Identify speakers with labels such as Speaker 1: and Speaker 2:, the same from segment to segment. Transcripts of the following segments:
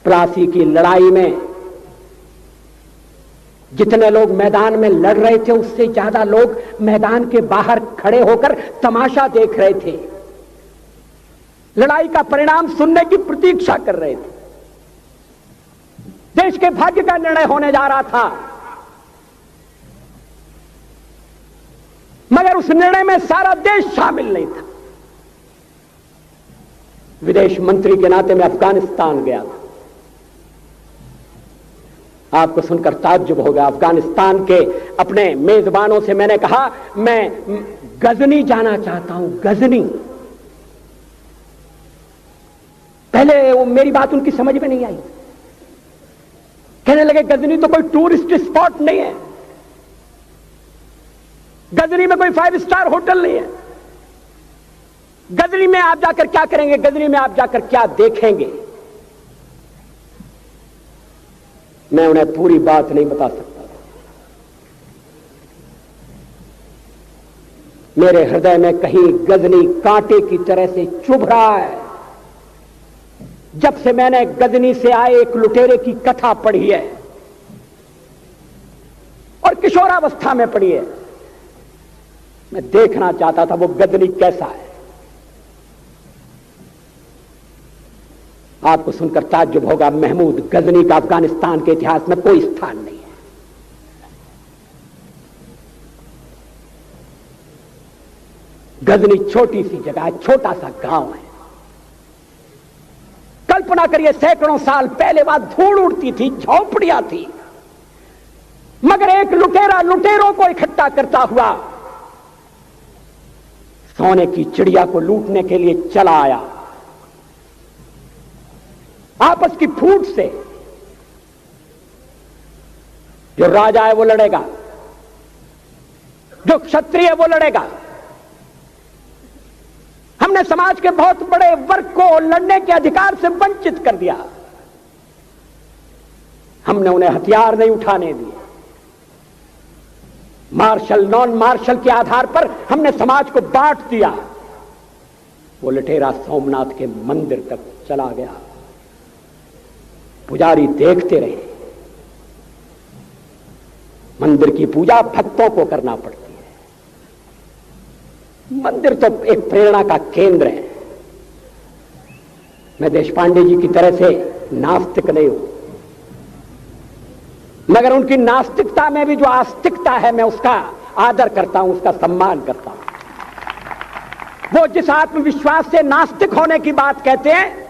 Speaker 1: प्लासी की लड़ाई में जितने लोग मैदान में लड़ रहे थे उससे ज्यादा लोग मैदान के बाहर खड़े होकर तमाशा देख रहे थे, लड़ाई का परिणाम सुनने की प्रतीक्षा कर रहे थे। देश के भाग्य का निर्णय होने जा रहा था, मगर उस निर्णय में सारा देश शामिल नहीं था। विदेश मंत्री के नाते मैं अफगानिस्तान गया था। आपको सुनकर ताज्जुब होगा, अफगानिस्तान के अपने मेजबानों से मैंने कहा मैं गजनी जाना चाहता हूं, गजनी। पहले वो मेरी बात उनकी समझ में नहीं आई, कहने लगे गजनी तो कोई टूरिस्ट स्पॉट नहीं है, गजनी में कोई 5 स्टार होटल नहीं है, गजनी में आप जाकर क्या करेंगे, गजनी में आप जाकर क्या देखेंगे। मैं उन्हें पूरी बात नहीं बता सकता था। मेरे हृदय में कहीं गजनी कांटे की तरह से चुभ रहा है। जब से मैंने गजनी से आए एक लुटेरे की कथा पढ़ी है और किशोरावस्था में पढ़ी है, मैं देखना चाहता था वो गजनी कैसा है। आपको सुनकर ताज्जुब होगा, महमूद गजनी का अफगानिस्तान के इतिहास में कोई स्थान नहीं है। गजनी छोटी सी जगह है, छोटा सा गांव है। कल्पना करिए सैकड़ों साल पहले वहां धूल उड़ती थी, झोंपड़ियां थी, मगर एक लुटेरा लुटेरों को इकट्ठा करता हुआ सोने की चिड़िया को लूटने के लिए चला आया। आपस की फूट से जो राजा है वो लड़ेगा, जो क्षत्रिय है वो लड़ेगा। हमने समाज के बहुत बड़े वर्ग को लड़ने के अधिकार से वंचित कर दिया। हमने उन्हें हथियार नहीं उठाने दिए। मार्शल नॉन मार्शल के आधार पर हमने समाज को बांट दिया। वो लुटेरा सोमनाथ के मंदिर तक चला गया, पुजारी देखते रहे। मंदिर की पूजा भक्तों को करना पड़ती है, मंदिर तो एक प्रेरणा का केंद्र है। मैं देशपांडे जी की तरह से नास्तिक नहीं हूं, मगर उनकी नास्तिकता में भी जो आस्तिकता है मैं उसका आदर करता हूं, उसका सम्मान करता हूं। वो जिस आत्मविश्वास से नास्तिक होने की बात कहते हैं,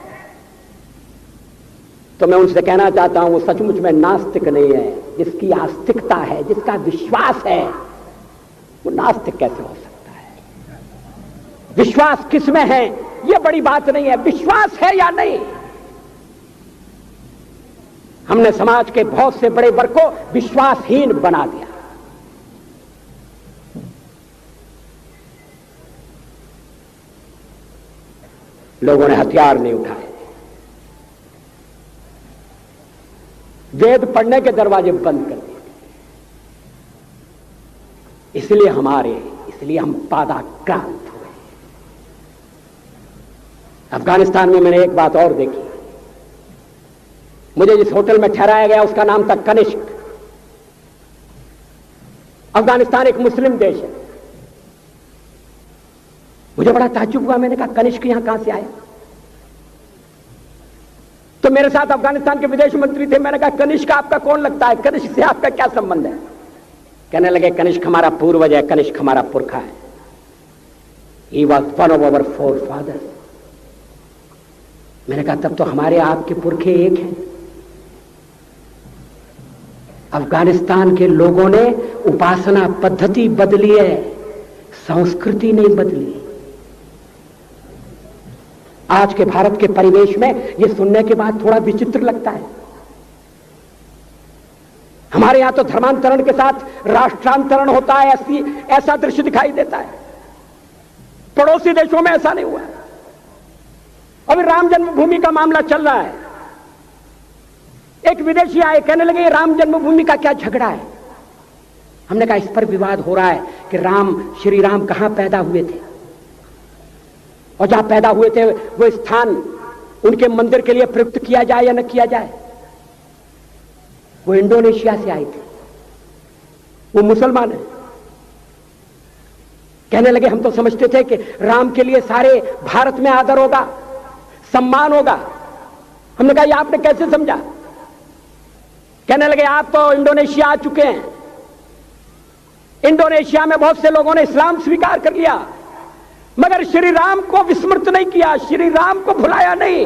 Speaker 1: तो मैं उनसे कहना चाहता हूं वो सचमुच में नास्तिक नहीं है। जिसकी आस्तिकता है, जिसका विश्वास है, वो नास्तिक कैसे हो सकता है। विश्वास किसमें है ये बड़ी बात नहीं है, विश्वास है या नहीं। हमने समाज के बहुत से बड़े वर्ग को विश्वासहीन बना दिया। लोगों ने हथियार नहीं उठाए, वेद पढ़ने के दरवाजे बंद कर दिए। इसलिए हम पादाक्रांत हुए। अफगानिस्तान में मैंने एक बात और देखी। मुझे जिस होटल में ठहराया गया उसका नाम था कनिष्क। अफगानिस्तान एक मुस्लिम देश है। मुझे बड़ा ताज्जुब हुआ, मैंने कहा कनिष्क यहां कहां से आया। तो मेरे साथ अफगानिस्तान के विदेश मंत्री थे। मैंने कहा कनिष्क आपका कौन लगता है, कनिष्क से आपका क्या संबंध है। कहने लगे कनिष्क हमारा पूर्वज है, कनिष्क हमारा पुरखा है। He was one of our forefathers. मैंने कहा तब तो हमारे आपके पुरखे एक हैं। अफगानिस्तान के लोगों ने उपासना पद्धति बदली है, संस्कृति नहीं बदली। आज के भारत के परिवेश में यह सुनने के बाद थोड़ा विचित्र लगता है। हमारे यहां तो धर्मांतरण के साथ राष्ट्रांतरण होता है, ऐसा दृश्य दिखाई देता है। पड़ोसी देशों में ऐसा नहीं हुआ। अभी राम जन्मभूमि का मामला चल रहा है। एक विदेशी आए, कहने लगे ये राम जन्मभूमि का क्या झगड़ा है। हमने कहा इस पर विवाद हो रहा है कि श्री राम कहां पैदा हुए थे, और जहां पैदा हुए थे वो स्थान उनके मंदिर के लिए प्रयुक्त किया जाए या न किया जाए। वो इंडोनेशिया से आए थे, वो मुसलमान है। कहने लगे हम तो समझते थे कि राम के लिए सारे भारत में आदर होगा, सम्मान होगा। हमने कहा ये आपने कैसे समझा? कहने लगे आप तो इंडोनेशिया आ चुके हैं, इंडोनेशिया में बहुत से लोगों ने इस्लाम स्वीकार कर लिया, मगर श्री राम को विस्मृत नहीं किया, श्री राम को भुलाया नहीं।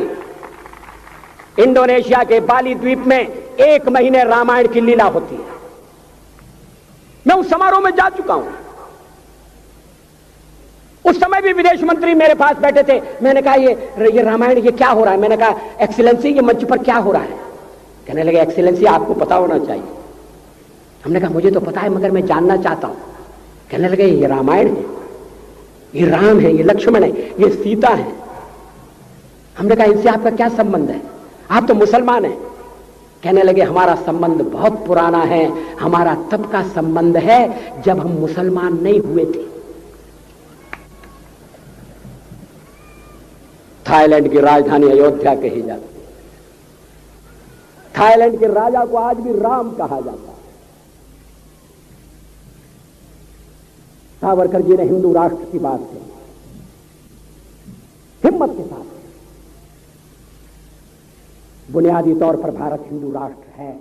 Speaker 1: इंडोनेशिया के बाली द्वीप में 1 महीने रामायण की लीला होती है। मैं उस समारोह में जा चुका हूं। उस समय भी विदेश मंत्री मेरे पास बैठे थे। मैंने कहा ये रामायण ये क्या हो रहा है? मैंने कहा एक्सीलेंसी ये मंच पर क्या हो रहा है? कहने लगे एक्सीलेंसी आपको पता होना चाहिए। हमने कहा मुझे तो पता है मगर मैं जानना चाहता हूं। कहने लगे ये रामायण है, ये राम है, ये लक्ष्मण है, ये सीता है। हमने कहा इनसे आपका क्या संबंध है? आप तो मुसलमान हैं। कहने लगे हमारा संबंध बहुत पुराना है, हमारा तब का संबंध है जब हम मुसलमान नहीं हुए थे। थाईलैंड की राजधानी अयोध्या कही जाती है। थाईलैंड के राजा को आज भी राम कहा जाता है। सावरकर जी ने हिंदू राष्ट्र की बात की, हिम्मत के साथ। बुनियादी तौर पर भारत हिंदू राष्ट्र है।